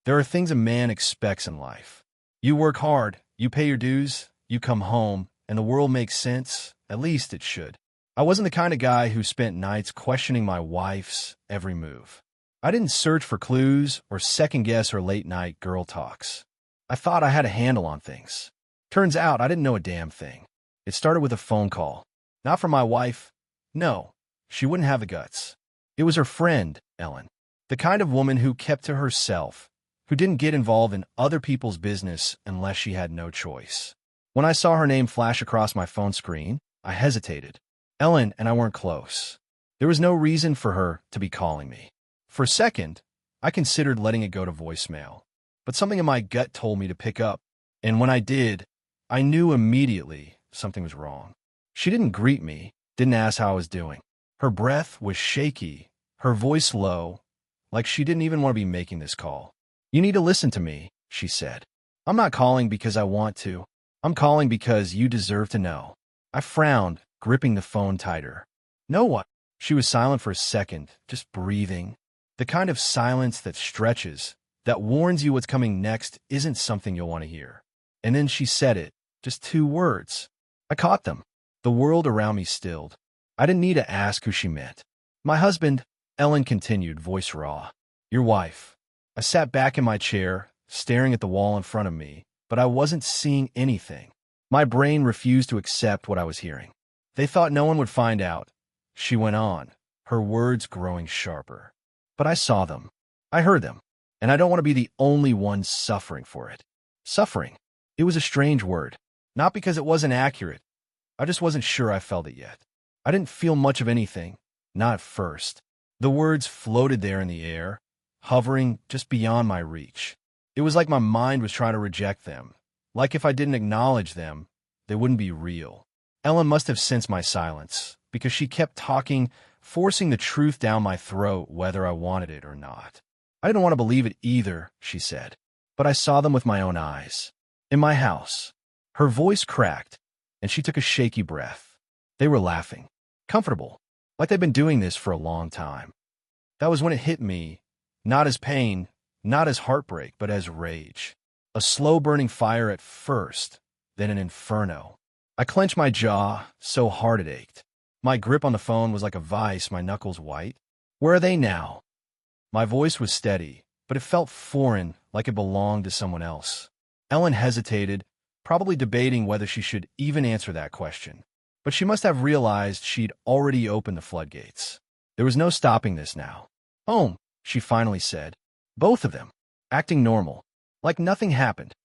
There are things a man expects in life. You work hard, you pay your dues, you come home, and the world makes sense. At least it should. I wasn't the kind of guy who spent nights questioning my wife's every move. I didn't search for clues or second-guess her late-night girl talks. I thought I had a handle on things. Turns out I didn't know a damn thing. It started with a phone call. Not from my wife. No, she wouldn't have the guts. It was her friend, Ellen. The kind of woman who kept to herself, who didn't get involved in other people's business unless she had no choice. When I saw her name flash across my phone screen, I hesitated. Ellen and I weren't close. There was no reason for her to be calling me. For a second, I considered letting it go to voicemail, but something in my gut told me to pick up, and when I did, I knew immediately something was wrong. She didn't greet me, didn't ask how I was doing. Her breath was shaky, her voice low, like she didn't even want to be making this call. "You need to listen to me," she said. "I'm not calling because I want to. I'm calling because you deserve to know." I frowned, gripping the phone tighter. "Know what?" She was silent for a second, just breathing. The kind of silence that stretches, that warns you what's coming next isn't something you'll want to hear. And then she said it, just 2 words. I caught them. The world around me stilled. I didn't need to ask who she meant. "My husband," Ellen continued, voice raw. "Your wife." I sat back in my chair, staring at the wall in front of me, but I wasn't seeing anything. My brain refused to accept what I was hearing. "They thought no one would find out," she went on, her words growing sharper. "But I saw them. I heard them. And I don't want to be the only one suffering for it." Suffering. It was a strange word. Not because it wasn't accurate. I just wasn't sure I felt it yet. I didn't feel much of anything. Not at first. The words floated there in the air, hovering just beyond my reach. It was like my mind was trying to reject them. Like if I didn't acknowledge them, they wouldn't be real. Ellen must have sensed my silence, because she kept talking, forcing the truth down my throat whether I wanted it or not. "I didn't want to believe it either," she said, "but I saw them with my own eyes. In my house." Her voice cracked, and she took a shaky breath. They were laughing. Comfortable. Like they'd been doing this for a long time. That was when it hit me, not as pain, not as heartbreak, but as rage. A slow-burning fire at first, then an inferno. I clenched my jaw, so hard it ached. My grip on the phone was like a vice, my knuckles white. "Where are they now?" My voice was steady, but it felt foreign, like it belonged to someone else. Ellen hesitated, probably debating whether she should even answer that question. But she must have realized she'd already opened the floodgates. There was no stopping this now. "Home," she finally said. Both of them, acting normal, like nothing happened.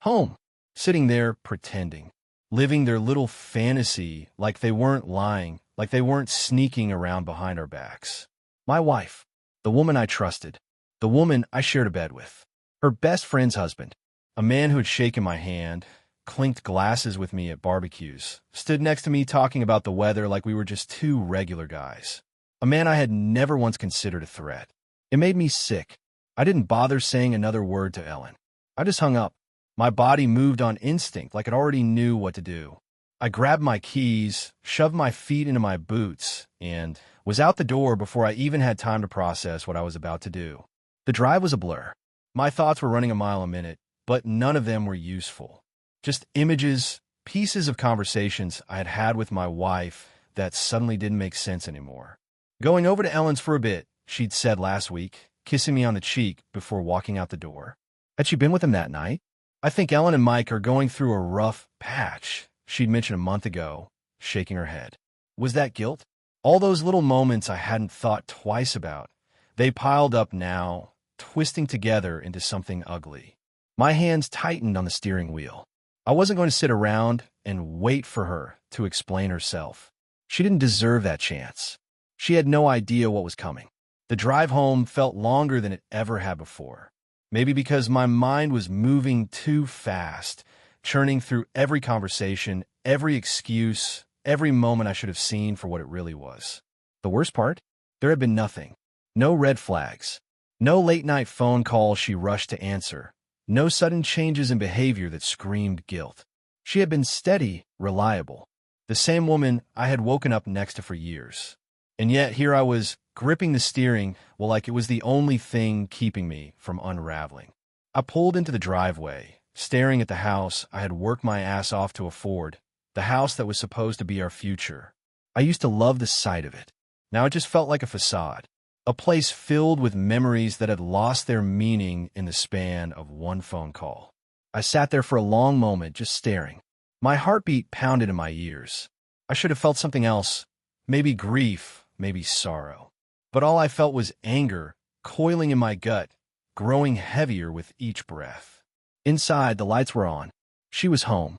Home, sitting there pretending, living their little fantasy like they weren't lying, like they weren't sneaking around behind our backs. My wife, the woman I trusted, the woman I shared a bed with, her best friend's husband, a man who had shaken my hand, clinked glasses with me at barbecues, stood next to me talking about the weather like we were just 2 regular guys. A man I had never once considered a threat. It made me sick. I didn't bother saying another word to Ellen. I just hung up. My body moved on instinct like it already knew what to do. I grabbed my keys, shoved my feet into my boots, and was out the door before I even had time to process what I was about to do. The drive was a blur. My thoughts were running a mile a minute, but none of them were useful. Just images, pieces of conversations I had had with my wife that suddenly didn't make sense anymore. "Going over to Ellen's for a bit," she'd said last week, kissing me on the cheek before walking out the door. Had she been with him that night? "I think Ellen and Mike are going through a rough patch," she'd mentioned a month ago, shaking her head. Was that guilt? All those little moments I hadn't thought twice about, they piled up now, twisting together into something ugly. My hands tightened on the steering wheel. I wasn't going to sit around and wait for her to explain herself. She didn't deserve that chance. She had no idea what was coming. The drive home felt longer than it ever had before. Maybe because my mind was moving too fast, churning through every conversation, every excuse, every moment I should have seen for what it really was. The worst part? There had been nothing. No red flags. No late-night phone call she rushed to answer. No sudden changes in behavior that screamed guilt. She had been steady, reliable. The same woman I had woken up next to for years. And yet here I was, gripping the steering, like it was the only thing keeping me from unraveling. I pulled into the driveway, staring at the house I had worked my ass off to afford, the house that was supposed to be our future. I used to love the sight of it. Now it just felt like a facade, a place filled with memories that had lost their meaning in the span of one phone call. I sat there for a long moment, just staring. My heartbeat pounded in my ears. I should have felt something else, maybe grief, maybe sorrow. But all I felt was anger, coiling in my gut, growing heavier with each breath. Inside, the lights were on. She was home.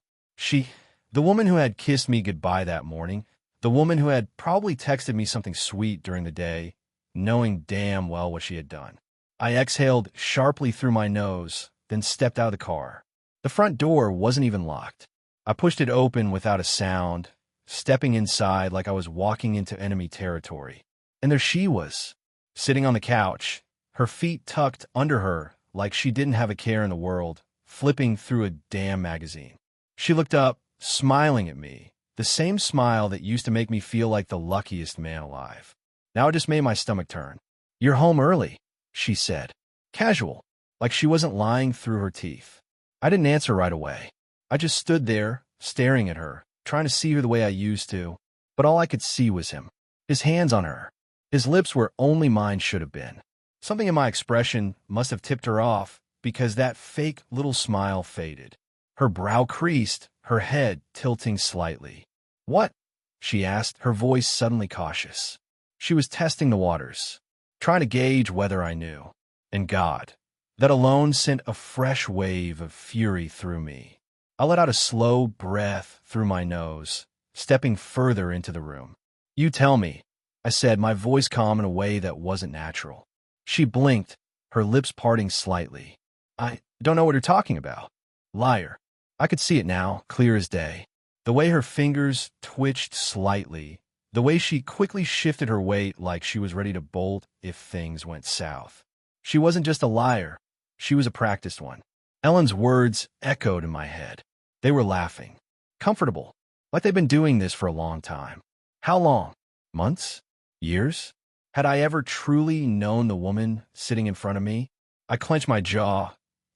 The woman who had kissed me goodbye that morning, the woman who had probably texted me something sweet during the day, knowing damn well what she had done. I exhaled sharply through my nose, then stepped out of the car. The front door wasn't even locked. I pushed it open without a sound, stepping inside like I was walking into enemy territory. And there she was, sitting on the couch, her feet tucked under her like she didn't have a care in the world, flipping through a damn magazine. She looked up, smiling at me, the same smile that used to make me feel like the luckiest man alive. Now it just made my stomach turn. "You're home early," she said. Casual, like she wasn't lying through her teeth. I didn't answer right away. I just stood there, staring at her, trying to see her the way I used to, but all I could see was him. His hands on her. His lips where only mine should have been. Something in my expression must have tipped her off, because that fake little smile faded. Her brow creased, her head tilting slightly. "What?" she asked, her voice suddenly cautious. She was testing the waters, trying to gauge whether I knew. And God, that alone sent a fresh wave of fury through me. I let out a slow breath through my nose, stepping further into the room. "You tell me," I said, my voice calm in a way that wasn't natural. She blinked, her lips parting slightly. "I don't know what you're talking about." Liar. I could see it now, clear as day. The way her fingers twitched slightly, the way she quickly shifted her weight like she was ready to bolt if things went south. She wasn't just a liar, she was a practiced one. Ellen's words echoed in my head. They were laughing. Comfortable. Like they'd been doing this for a long time. How long? Months? Years? Had I ever truly known the woman sitting in front of me? I clenched my jaw,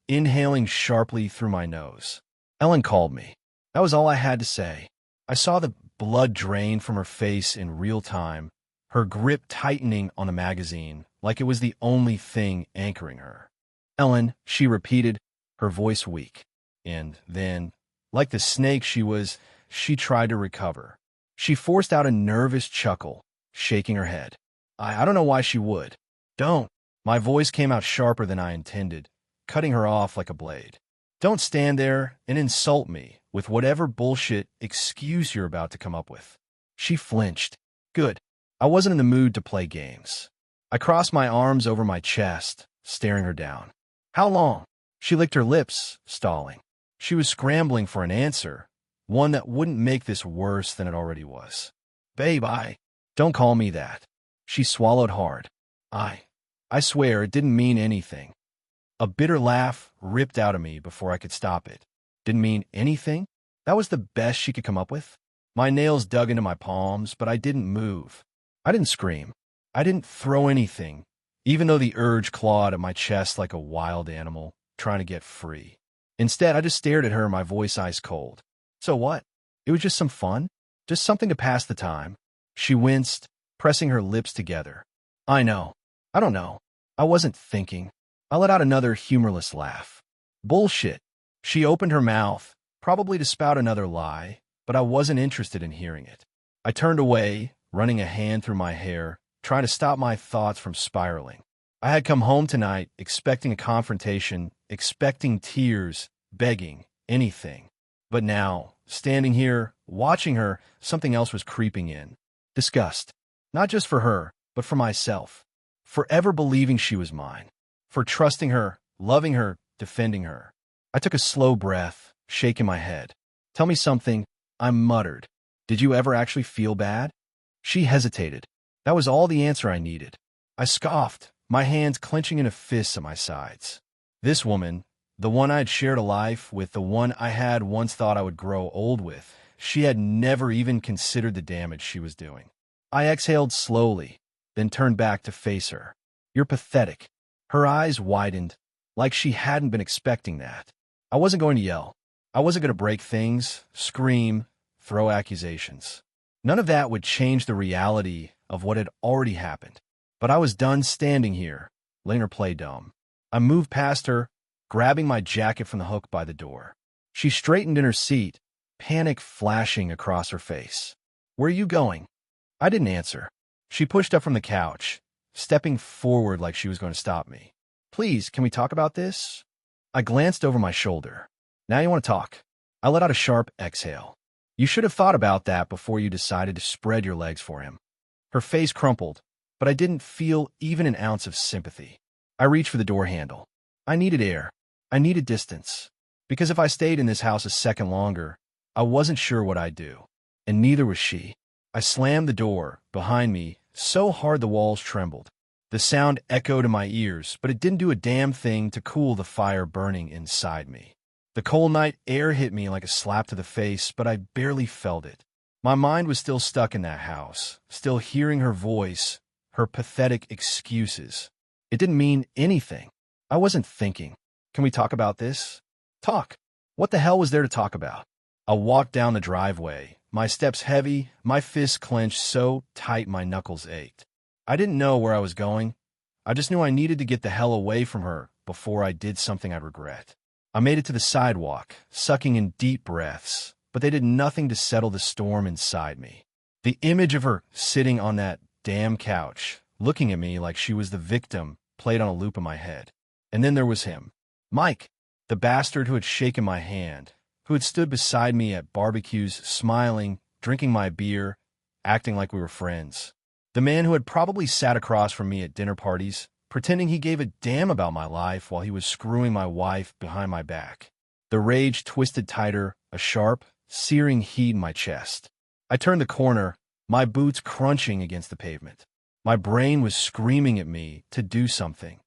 inhaling sharply through my nose. Ellen called me. That was all I had to say. I saw the blood drain from her face in real time, her grip tightening on the magazine, like it was the only thing anchoring her. "Ellen," she repeated, her voice weak. And then, like the snake she was, she tried to recover. She forced out a nervous chuckle, shaking her head. I don't know why she would. "Don't." My voice came out sharper than I intended, cutting her off like a blade. "Don't stand there and insult me with whatever bullshit excuse you're about to come up with." She flinched. Good. I wasn't in the mood to play games. I crossed my arms over my chest, staring her down. "How long?" She licked her lips, stalling. She was scrambling for an answer, one that wouldn't make this worse than it already was. "Babe, Don't call me that." She swallowed hard. I swear it didn't mean anything." A bitter laugh ripped out of me before I could stop it. Didn't mean anything? That was the best she could come up with? My nails dug into my palms, but I didn't move. I didn't scream. I didn't throw anything, even though the urge clawed at my chest like a wild animal, trying to get free. Instead, I just stared at her, my voice ice cold. "So what? It was just some fun? Just something to pass the time." She winced, pressing her lips together. "I know. I don't know. I wasn't thinking." I let out another humorless laugh. "Bullshit." She opened her mouth, probably to spout another lie, but I wasn't interested in hearing it. I turned away, running a hand through my hair, trying to stop my thoughts from spiraling. I had come home tonight expecting a confrontation, expecting tears, begging, anything. But now, standing here, watching her, something else was creeping in. Disgust. Not just for her, but for myself. Forever believing she was mine. For trusting her, loving her, defending her. I took a slow breath, shaking my head. "Tell me something," I muttered. "Did you ever actually feel bad?" She hesitated. That was all the answer I needed. I scoffed, my hands clenching into fists at my sides. This woman, the one I'd shared a life with, the one I had once thought I would grow old with, she had never even considered the damage she was doing. I exhaled slowly, then turned back to face her. "You're pathetic." Her eyes widened, like she hadn't been expecting that. I wasn't going to yell. I wasn't going to break things, scream, throw accusations. None of that would change the reality of what had already happened. But I was done standing here, letting her play dumb. I moved past her, grabbing my jacket from the hook by the door. She straightened in her seat, panic flashing across her face. "Where are you going?" I didn't answer. She pushed up from the couch, stepping forward like she was going to stop me. "Please, can we talk about this?" I glanced over my shoulder. "Now you want to talk?" I let out a sharp exhale. "You should have thought about that before you decided to spread your legs for him." Her face crumpled, but I didn't feel even an ounce of sympathy. I reached for the door handle. I needed air. I needed distance. Because if I stayed in this house a second longer, I wasn't sure what I'd do. And neither was she. I slammed the door behind me so hard the walls trembled. The sound echoed in my ears, but it didn't do a damn thing to cool the fire burning inside me. The cold night air hit me like a slap to the face, but I barely felt it. My mind was still stuck in that house, still hearing her voice, her pathetic excuses. It didn't mean anything. I wasn't thinking. "Can we talk about this?" Talk. What the hell was there to talk about? I walked down the driveway, my steps heavy, my fists clenched so tight my knuckles ached. I didn't know where I was going. I just knew I needed to get the hell away from her before I did something I'd regret. I made it to the sidewalk, sucking in deep breaths, but they did nothing to settle the storm inside me. The image of her sitting on that damn couch, looking at me like she was the victim, played on a loop in my head. And then there was him. Mike, the bastard who had shaken my hand, who had stood beside me at barbecues, smiling, drinking my beer, acting like we were friends. The man who had probably sat across from me at dinner parties, pretending he gave a damn about my life while he was screwing my wife behind my back. The rage twisted tighter, a sharp, searing heat in my chest. I turned the corner, my boots crunching against the pavement. My brain was screaming at me to do something,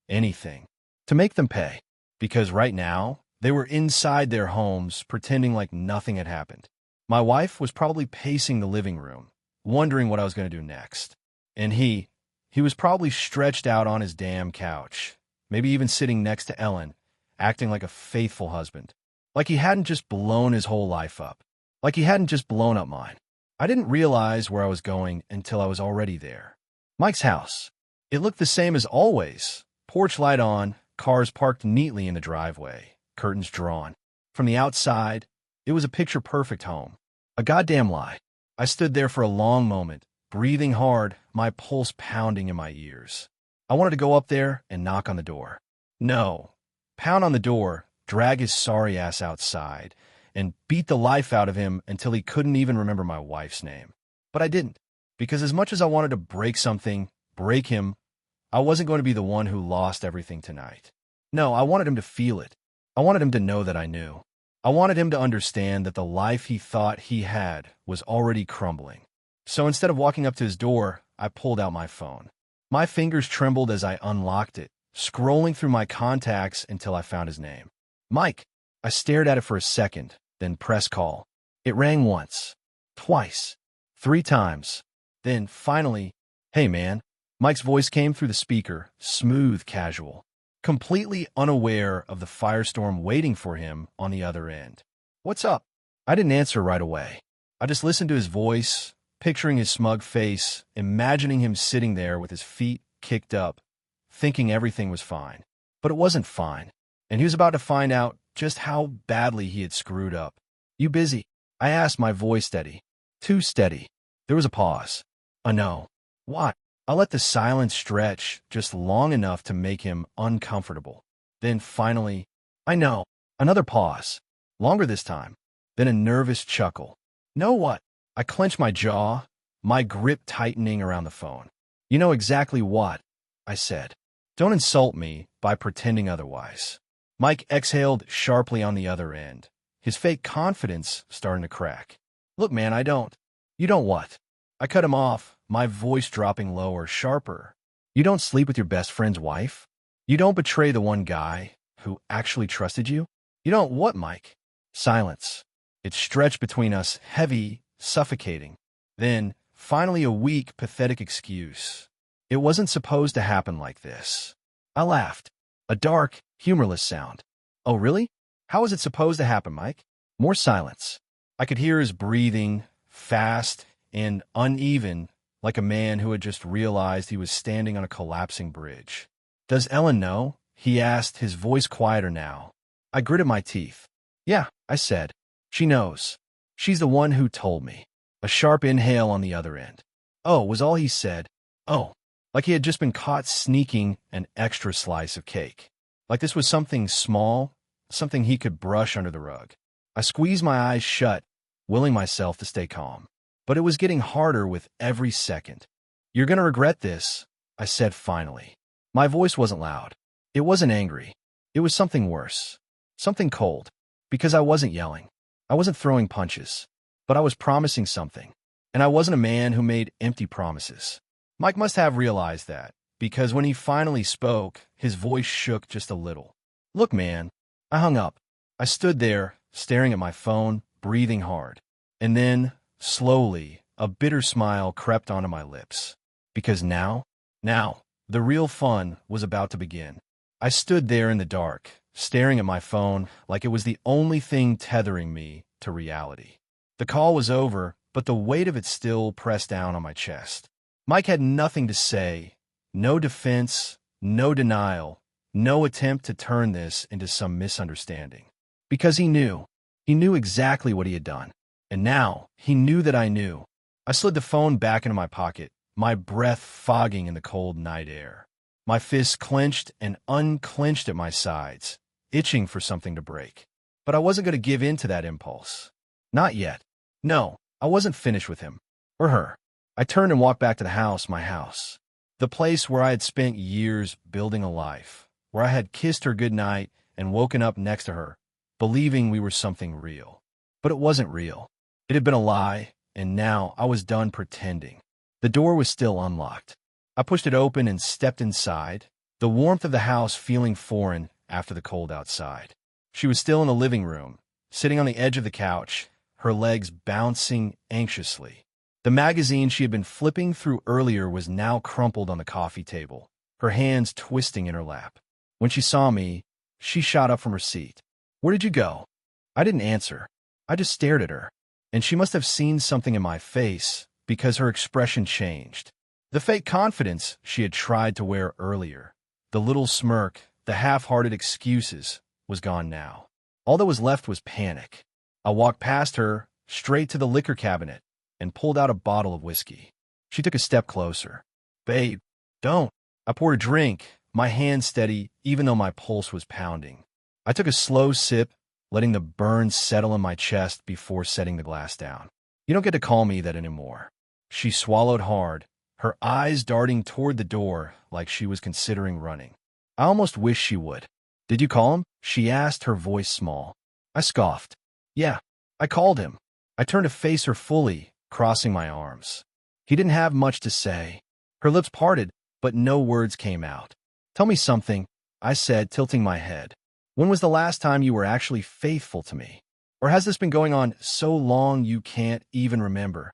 anything, to make them pay. Because right now, they were inside their homes, pretending like nothing had happened. My wife was probably pacing the living room, wondering what I was going to do next. And he was probably stretched out on his damn couch, maybe even sitting next to Ellen, acting like a faithful husband. Like he hadn't just blown his whole life up. Like he hadn't just blown up mine. I didn't realize where I was going until I was already there. Mike's house. It looked the same as always. Porch light on, cars parked neatly in the driveway, curtains drawn. From the outside, it was a picture-perfect home. A goddamn lie. I stood there for a long moment, breathing hard, my pulse pounding in my ears. I wanted to go up there and knock on the door. No. Pound on the door, drag his sorry ass outside, and beat the life out of him until he couldn't even remember my wife's name. But I didn't, because as much as I wanted to break something, break him, I wasn't going to be the one who lost everything tonight. No, I wanted him to feel it. I wanted him to know that I knew. I wanted him to understand that the life he thought he had was already crumbling. So instead of walking up to his door, I pulled out my phone. My fingers trembled as I unlocked it, scrolling through my contacts until I found his name. Mike. I stared at it for a second, then pressed call. It rang once, twice, 3 times. Then, finally, "Hey, man." Mike's voice came through the speaker, smooth, casual, completely unaware of the firestorm waiting for him on the other end. "What's up?" I didn't answer right away. I just listened to his voice, picturing his smug face, imagining him sitting there with his feet kicked up, thinking everything was fine. But it wasn't fine, and he was about to find out just how badly he had screwed up. "You busy?" I asked, my voice steady. Too steady. There was a pause. A no. Why? I let the silence stretch just long enough to make him uncomfortable. Then finally, "I know." Another pause. Longer this time. Then a nervous chuckle. "Know what?" I clenched my jaw, my grip tightening around the phone. "You know exactly what," I said. "Don't insult me by pretending otherwise." Mike exhaled sharply on the other end, his fake confidence starting to crack. "Look, man, I don't." "You don't what?" I cut him off, my voice dropping lower, sharper. "You don't sleep with your best friend's wife? You don't betray the one guy who actually trusted you? You don't what, Mike?" Silence. It stretched between us, heavy, suffocating. Then, finally, a weak, pathetic excuse. "It wasn't supposed to happen like this." I laughed. A dark, humorless sound. Oh, really? How was it supposed to happen, Mike? More silence. I could hear his breathing, fast and uneven, like a man who had just realized he was standing on a collapsing bridge. Does Ellen know? He asked, his voice quieter now. I gritted my teeth. Yeah, I said. She knows. She's the one who told me. A sharp inhale on the other end. Oh, was all he said. Oh, like he had just been caught sneaking an extra slice of cake. Like this was something small, something he could brush under the rug. I squeezed my eyes shut, willing myself to stay calm. But it was getting harder with every second. You're going to regret this, I said finally. My voice wasn't loud. It wasn't angry. It was something worse. Something cold. Because I wasn't yelling. I wasn't throwing punches. But I was promising something. And I wasn't a man who made empty promises. Mike must have realized that, because when he finally spoke, his voice shook just a little. Look, man. I hung up. I stood there, staring at my phone, breathing hard. And then, slowly, a bitter smile crept onto my lips. Because now, the real fun was about to begin. I stood there in the dark, staring at my phone like it was the only thing tethering me to reality. The call was over, but the weight of it still pressed down on my chest. Mike had nothing to say, no defense, no denial, no attempt to turn this into some misunderstanding. Because he knew exactly what he had done. And now, he knew that I knew. I slid the phone back into my pocket, my breath fogging in the cold night air. My fists clenched and unclenched at my sides, itching for something to break. But I wasn't going to give in to that impulse. Not yet. No, I wasn't finished with him. Or her. I turned and walked back to the house, my house. The place where I had spent years building a life, where I had kissed her goodnight and woken up next to her, believing we were something real. But it wasn't real. It had been a lie, and now I was done pretending. The door was still unlocked. I pushed it open and stepped inside, the warmth of the house feeling foreign after the cold outside. She was still in the living room, sitting on the edge of the couch, her legs bouncing anxiously. The magazine she had been flipping through earlier was now crumpled on the coffee table, her hands twisting in her lap. When she saw me, she shot up from her seat. Where did you go? I didn't answer. I just stared at her. And she must have seen something in my face, because her expression changed. The fake confidence she had tried to wear earlier, the little smirk, the half-hearted excuses, was gone now. All that was left was panic. I walked past her, straight to the liquor cabinet, and pulled out a bottle of whiskey. She took a step closer. Babe, don't. I poured a drink, my hand steady even though my pulse was pounding. I took a slow sip, letting the burn settle in my chest before setting the glass down. You don't get to call me that anymore. She swallowed hard, her eyes darting toward the door like she was considering running. I almost wished she would. Did you call him? She asked, her voice small. I scoffed. Yeah, I called him. I turned to face her fully, crossing my arms. He didn't have much to say. Her lips parted, but no words came out. Tell me something, I said, tilting my head. When was the last time you were actually faithful to me? Or has this been going on so long you can't even remember?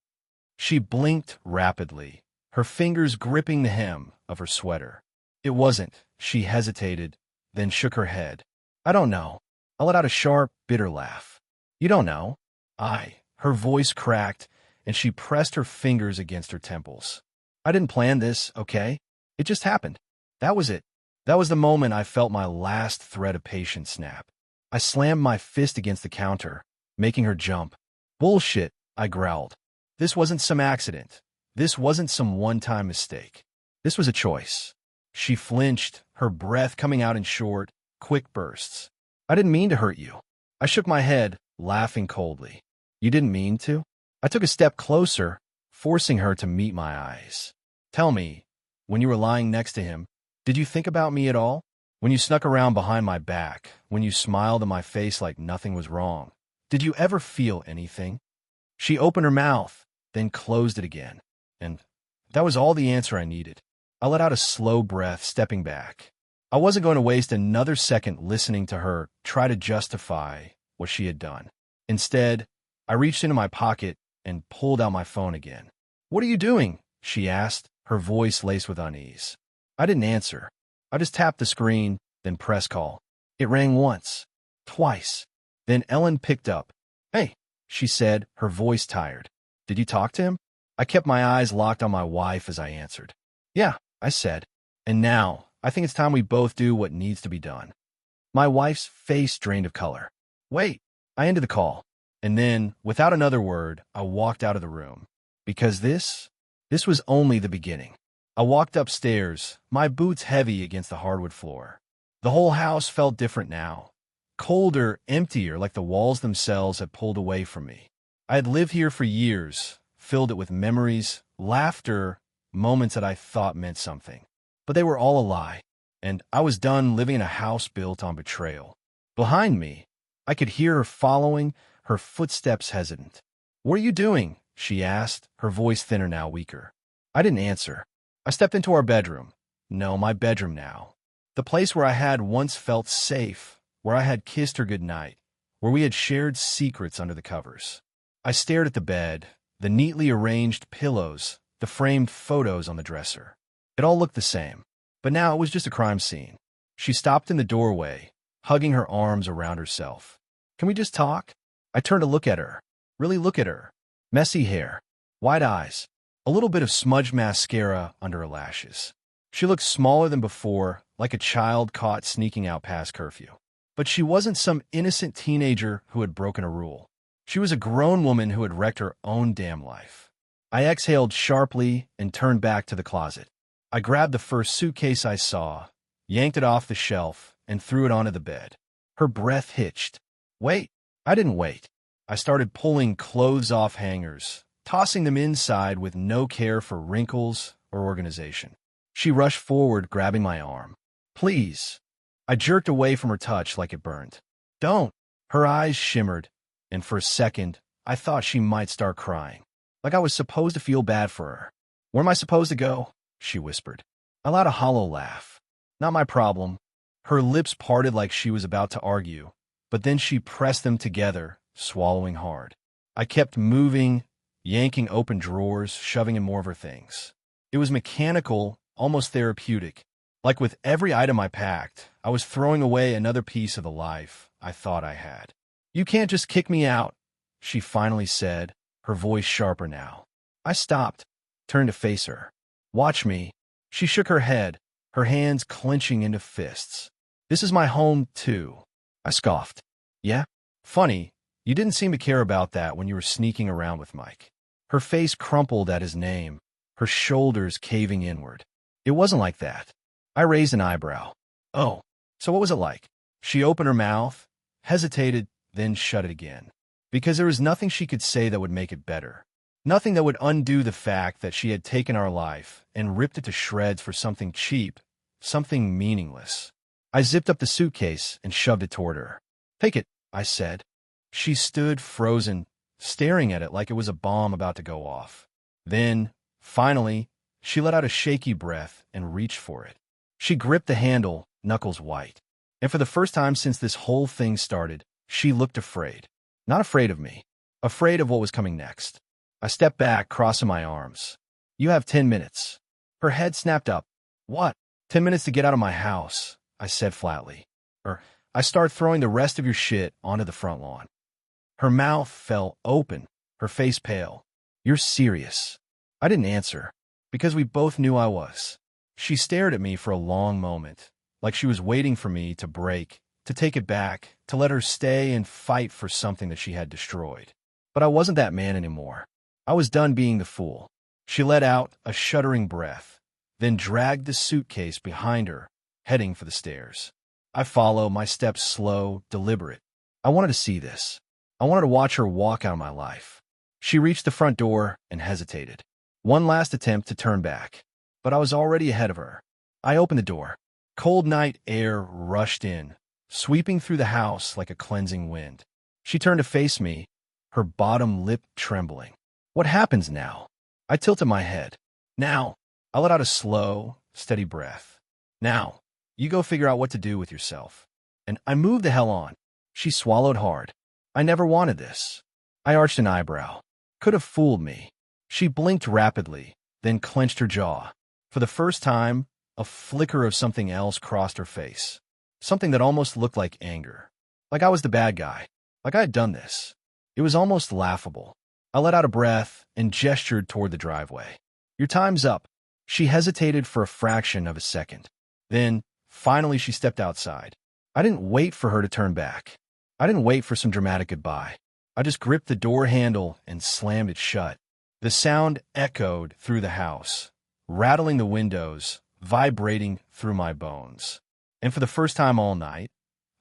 She blinked rapidly, her fingers gripping the hem of her sweater. It wasn't. She hesitated, then shook her head. I don't know. I let out a sharp, bitter laugh. You don't know? Her voice cracked, and she pressed her fingers against her temples. I didn't plan this, okay? It just happened. That was it. That was the moment I felt my last thread of patience snap. I slammed my fist against the counter, making her jump. Bullshit, I growled. This wasn't some accident. This wasn't some one-time mistake. This was a choice. She flinched, her breath coming out in short, quick bursts. I didn't mean to hurt you. I shook my head, laughing coldly. You didn't mean to? I took a step closer, forcing her to meet my eyes. Tell me, when you were lying next to him, did you think about me at all? When you snuck around behind my back, when you smiled in my face like nothing was wrong, did you ever feel anything? She opened her mouth, then closed it again. And that was all the answer I needed. I let out a slow breath, stepping back. I wasn't going to waste another second listening to her try to justify what she had done. Instead, I reached into my pocket and pulled out my phone again. What are you doing? She asked, her voice laced with unease. I didn't answer. I just tapped the screen, then press call. It rang once, twice. Then Ellen picked up. "Hey," she said, her voice tired. "Did you talk to him?" I kept my eyes locked on my wife as I answered. "Yeah," I said. "And now, I think it's time we both do what needs to be done." My wife's face drained of color. "Wait." I ended the call. And then, without another word, I walked out of the room. Because this was only the beginning. I walked upstairs, my boots heavy against the hardwood floor. The whole house felt different now. Colder, emptier, like the walls themselves had pulled away from me. I had lived here for years, filled it with memories, laughter, moments that I thought meant something. But they were all a lie, and I was done living in a house built on betrayal. Behind me, I could hear her following, her footsteps hesitant. "What are you doing?" she asked, her voice thinner now, weaker. I didn't answer. I stepped into our bedroom. No, my bedroom now. The place where I had once felt safe, where I had kissed her goodnight, where we had shared secrets under the covers. I stared at the bed, the neatly arranged pillows, the framed photos on the dresser. It all looked the same, but now it was just a crime scene. She stopped in the doorway, hugging her arms around herself. "Can we just talk?" I turned to look at her, really look at her. Messy hair, wide eyes, a little bit of smudged mascara under her lashes. She looked smaller than before, like a child caught sneaking out past curfew. But she wasn't some innocent teenager who had broken a rule. She was a grown woman who had wrecked her own damn life. I exhaled sharply and turned back to the closet. I grabbed the first suitcase I saw, yanked it off the shelf, and threw it onto the bed. Her breath hitched. "Wait." I didn't wait. I started pulling clothes off hangers, tossing them inside with no care for wrinkles or organization. She rushed forward, grabbing my arm. "Please." I jerked away from her touch like it burned. "Don't." Her eyes shimmered, and for a second, I thought she might start crying, like I was supposed to feel bad for her. "Where am I supposed to go?" she whispered. I let out a hollow laugh. "Not my problem." Her lips parted like she was about to argue, but then she pressed them together, swallowing hard. I kept moving, yanking open drawers, shoving in more of her things. It was mechanical, almost therapeutic. Like with every item I packed, I was throwing away another piece of the life I thought I had. "You can't just kick me out," she finally said, her voice sharper now. I stopped, turned to face her. "Watch me." She shook her head, her hands clenching into fists. "This is my home, too." I scoffed. "Yeah? Funny, you didn't seem to care about that when you were sneaking around with Mike." Her face crumpled at his name, her shoulders caving inward. "It wasn't like that." I raised an eyebrow. "Oh, so what was it like?" She opened her mouth, hesitated, then shut it again. Because there was nothing she could say that would make it better. Nothing that would undo the fact that she had taken our life and ripped it to shreds for something cheap, something meaningless. I zipped up the suitcase and shoved it toward her. "Take it," I said. She stood frozen, staring at it like it was a bomb about to go off. Then, finally, she let out a shaky breath and reached for it. She gripped the handle, knuckles white. And for the first time since this whole thing started, she looked afraid. Not afraid of me, afraid of what was coming next. I stepped back, crossing my arms. "You have 10 minutes. Her head snapped up. "What?" 10 minutes to get out of my house," I said flatly. "Or I start throwing the rest of your shit onto the front lawn." Her mouth fell open, her face pale. "You're serious?" I didn't answer, because we both knew I was. She stared at me for a long moment, like she was waiting for me to break, to take it back, to let her stay and fight for something that she had destroyed. But I wasn't that man anymore. I was done being the fool. She let out a shuddering breath, then dragged the suitcase behind her, heading for the stairs. I followed, my steps slow, deliberate. I wanted to see this. I wanted to watch her walk out of my life. She reached the front door and hesitated. One last attempt to turn back, but I was already ahead of her. I opened the door. Cold night air rushed in, sweeping through the house like a cleansing wind. She turned to face me, her bottom lip trembling. "What happens now?" I tilted my head. "Now." I let out a slow, steady breath. "Now, you go figure out what to do with yourself." And I moved the hell on. She swallowed hard. "I never wanted this." I arched an eyebrow. Could have fooled me. She blinked rapidly, then clenched her jaw. For the first time, a flicker of something else crossed her face. something that almost looked like anger. Like I was the bad guy. Like I had done this. It was almost laughable. I let out a breath and gestured toward the driveway. Your time's up. She hesitated for a fraction of a second. Then, finally, she stepped outside. I didn't wait for her to turn back. I didn't wait for some dramatic goodbye. I just gripped the door handle and slammed it shut. The sound echoed through the house, rattling the windows, vibrating through my bones. And for the first time all night,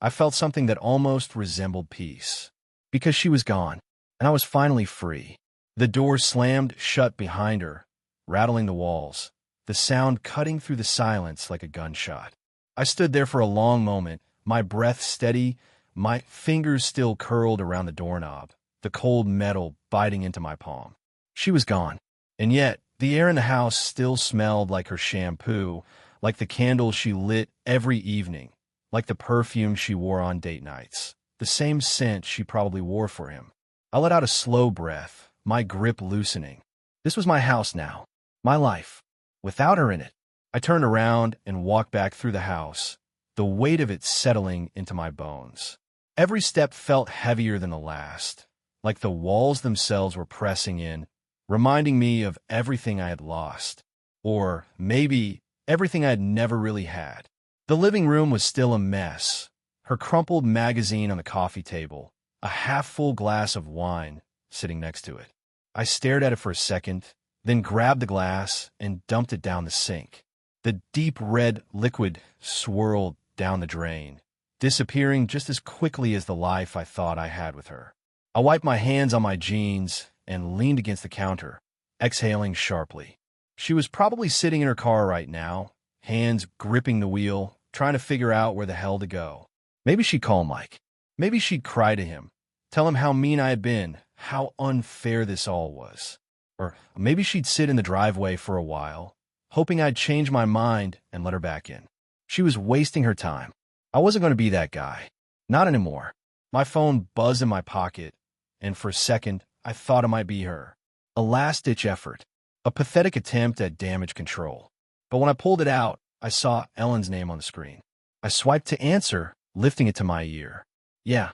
I felt something that almost resembled peace. Because she was gone, and I was finally free. The door slammed shut behind her, rattling the walls, the sound cutting through the silence like a gunshot. I stood there for a long moment, my breath steady, my fingers still curled around the doorknob, the cold metal biting into my palm. She was gone, and yet the air in the house still smelled like her shampoo, like the candles she lit every evening, like the perfume she wore on date nights, the same scent she probably wore for him. I let out a slow breath, my grip loosening. This was my house now, my life, without her in it. I turned around and walked back through the house, the weight of it settling into my bones. Every step felt heavier than the last, like the walls themselves were pressing in, reminding me of everything I had lost, or maybe everything I had never really had. The living room was still a mess, her crumpled magazine on the coffee table, a half-full glass of wine sitting next to it. I stared at it for a second, then grabbed the glass and dumped it down the sink. The deep red liquid swirled down the drain, disappearing just as quickly as the life I thought I had with her. I wiped my hands on my jeans and leaned against the counter, exhaling sharply. She was probably sitting in her car right now, hands gripping the wheel, trying to figure out where the hell to go. Maybe she'd call Mike. Maybe she'd cry to him, tell him how mean I had been, how unfair this all was. Or maybe she'd sit in the driveway for a while, hoping I'd change my mind and let her back in. She was wasting her time. I wasn't going to be that guy. Not anymore. My phone buzzed in my pocket, and for a second, I thought it might be her. A last-ditch effort. A pathetic attempt at damage control. But when I pulled it out, I saw Ellen's name on the screen. I swiped to answer, lifting it to my ear. Yeah,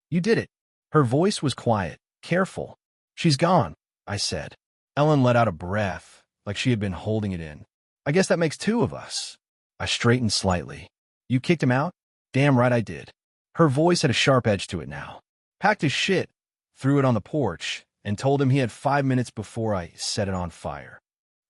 you did it. Her voice was quiet, careful. She's gone, I said. Ellen let out a breath, like she had been holding it in. I guess that makes two of us. I straightened slightly. You kicked him out? Damn right I did. Her voice had a sharp edge to it now. Packed his shit, threw it on the porch, and told him he had 5 minutes before I set it on fire.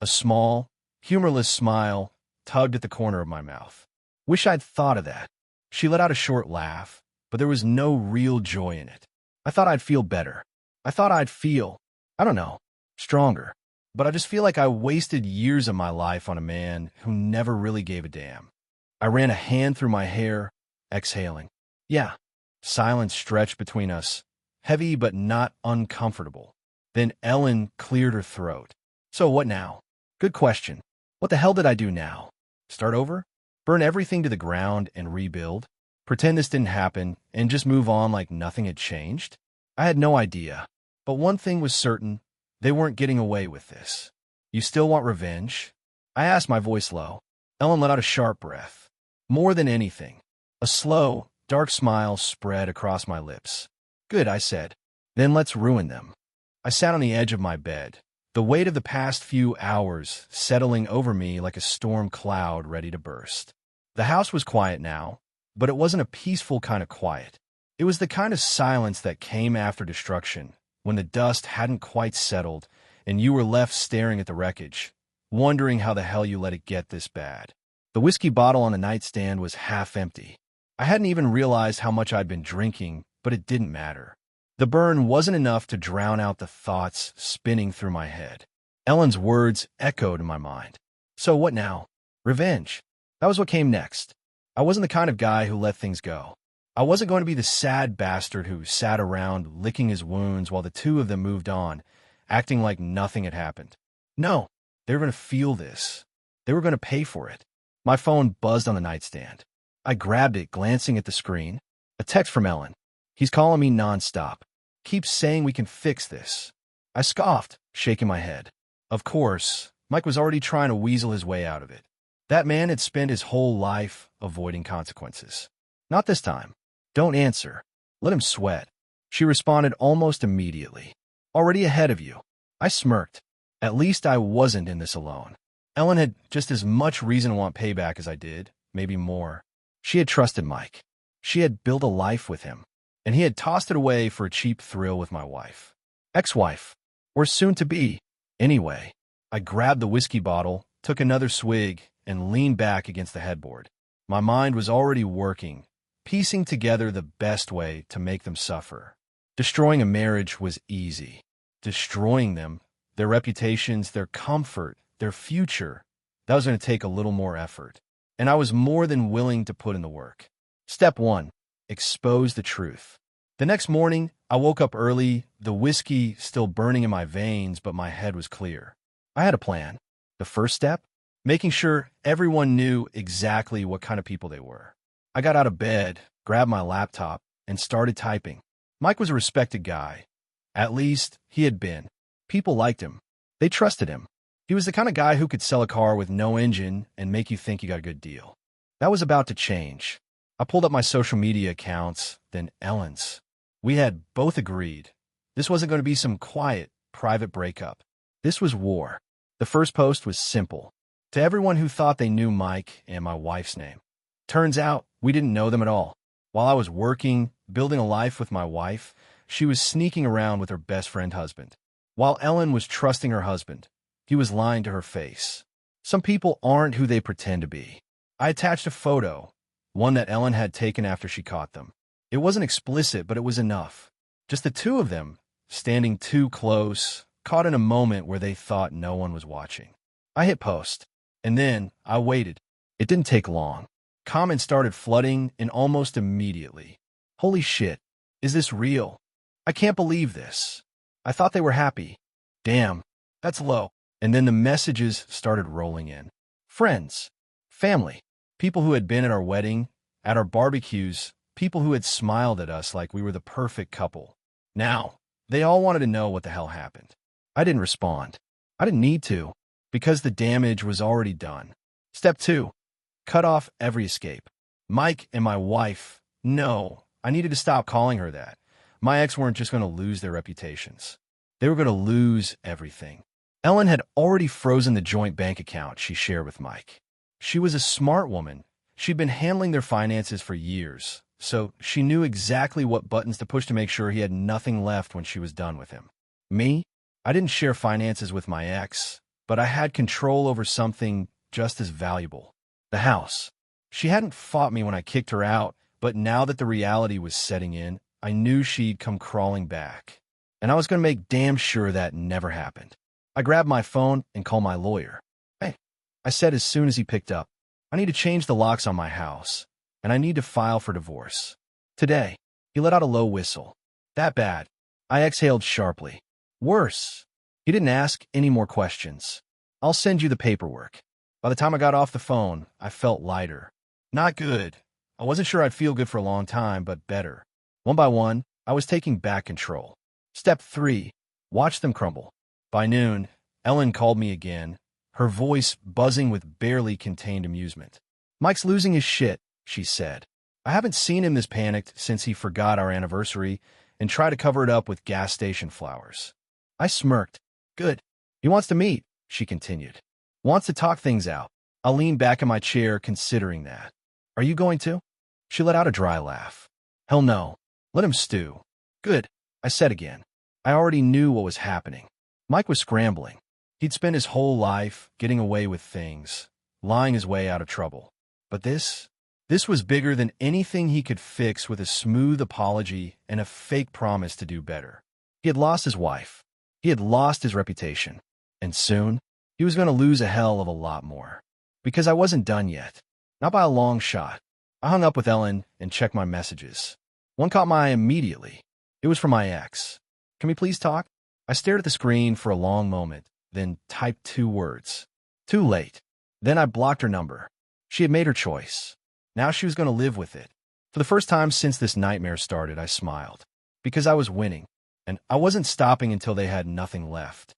A small, humorless smile tugged at the corner of my mouth. Wish I'd thought of that. She let out a short laugh, but there was no real joy in it. I thought I'd feel better. I thought I'd feel, I don't know, stronger. But I just feel like I wasted years of my life on a man who never really gave a damn. I ran a hand through my hair, exhaling. Yeah. Silence stretched between us, heavy but not uncomfortable. Then Ellen cleared her throat. So what now? Good question. What the hell did I do now? Start over? Burn everything to the ground and rebuild? Pretend this didn't happen and just move on like nothing had changed? I had no idea. But one thing was certain. They weren't getting away with this. You still want revenge? I asked, my voice low. Ellen let out a sharp breath. More than anything. A slow, dark smile spread across my lips. Good, I said. Then let's ruin them. I sat on the edge of my bed, the weight of the past few hours settling over me like a storm cloud ready to burst. The house was quiet now, but it wasn't a peaceful kind of quiet. It was the kind of silence that came after destruction, when the dust hadn't quite settled and you were left staring at the wreckage, wondering how the hell you let it get this bad. The whiskey bottle on the nightstand was half empty. I hadn't even realized how much I'd been drinking, but it didn't matter. The burn wasn't enough to drown out the thoughts spinning through my head. Ellen's words echoed in my mind. So what now? Revenge. That was what came next. I wasn't the kind of guy who let things go. I wasn't going to be the sad bastard who sat around licking his wounds while the two of them moved on, acting like nothing had happened. No, they were going to feel this. They were going to pay for it. My phone buzzed on the nightstand. I grabbed it, glancing at the screen. A text from Ellen. He's calling me nonstop. Keeps saying we can fix this. I scoffed, shaking my head. Of course, Mike was already trying to weasel his way out of it. That man had spent his whole life avoiding consequences. Not this time. Don't answer. Let him sweat. She responded almost immediately. Already ahead of you. I smirked. At least I wasn't in this alone. Ellen had just as much reason to want payback as I did, maybe more. She had trusted Mike. She had built a life with him, and he had tossed it away for a cheap thrill with my wife. Ex-wife, or soon-to-be. Anyway, I grabbed the whiskey bottle, took another swig, and leaned back against the headboard. My mind was already working, piecing together the best way to make them suffer. Destroying a marriage was easy. Destroying them, their reputations, their comfort, their future, that was going to take a little more effort. And I was more than willing to put in the work. Step 1. Expose the truth. The next morning, I woke up early, the whiskey still burning in my veins, but my head was clear. I had a plan. The first step? Making sure everyone knew exactly what kind of people they were. I got out of bed, grabbed my laptop, and started typing. Mike was a respected guy. At least, he had been. People liked him. They trusted him. He was the kind of guy who could sell a car with no engine and make you think you got a good deal. That was about to change. I pulled up my social media accounts, then Ellen's. We had both agreed. This wasn't going to be some quiet, private breakup. This was war. The first post was simple. To everyone who thought they knew Mike and my wife's name. Turns out, we didn't know them at all. While I was working, building a life with my wife, she was sneaking around with her best friend husband. While Ellen was trusting her husband, he was lying to her face. Some people aren't who they pretend to be. I attached a photo, one that Ellen had taken after she caught them. It wasn't explicit, but it was enough. Just the two of them, standing too close, caught in a moment where they thought no one was watching. I hit post, and then I waited. It didn't take long. Comments started flooding in almost immediately. Holy shit, is this real? I can't believe this. I thought they were happy. Damn, that's low. And then the messages started rolling in. Friends, family, people who had been at our wedding, at our barbecues, people who had smiled at us like we were the perfect couple. Now, they all wanted to know what the hell happened. I didn't respond. I didn't need to, because the damage was already done. Step 2. Cut off every escape. Mike and my wife, no, I needed to stop calling her that. My ex weren't just going to lose their reputations. They were going to lose everything. Ellen had already frozen the joint bank account she shared with Mike. She was a smart woman. She'd been handling their finances for years, so she knew exactly what buttons to push to make sure he had nothing left when she was done with him. Me? I didn't share finances with my ex, but I had control over something just as valuable. The house. She hadn't fought me when I kicked her out, but now that the reality was setting in, I knew she'd come crawling back. And I was going to make damn sure that never happened. I grabbed my phone and called my lawyer. Hey, I said as soon as he picked up, I need to change the locks on my house, and I need to file for divorce. Today. He let out a low whistle. That bad. I exhaled sharply. Worse. He didn't ask any more questions. I'll send you the paperwork. By the time I got off the phone, I felt lighter. Not good. I wasn't sure I'd feel good for a long time, but better. One by one, I was taking back control. Step 3. Watch them crumble. By noon, Ellen called me again, her voice buzzing with barely contained amusement. Mike's losing his shit, she said. I haven't seen him this panicked since he forgot our anniversary and tried to cover it up with gas station flowers. I smirked. Good. He wants to meet, she continued. Wants to talk things out. I leaned back in my chair considering that. Are you going to? She let out a dry laugh. Hell no. Let him stew. Good, I said again. I already knew what was happening. Mike was scrambling. He'd spent his whole life getting away with things, lying his way out of trouble. But this was bigger than anything he could fix with a smooth apology and a fake promise to do better. He had lost his wife. He had lost his reputation. And soon, he was going to lose a hell of a lot more. Because I wasn't done yet. Not by a long shot. I hung up with Ellen and checked my messages. One caught my eye immediately. It was from my ex. Can we please talk? I stared at the screen for a long moment, then typed 2 words. Too late. Then I blocked her number. She had made her choice. Now she was going to live with it. For the first time since this nightmare started, I smiled. Because I was winning. And I wasn't stopping until they had nothing left.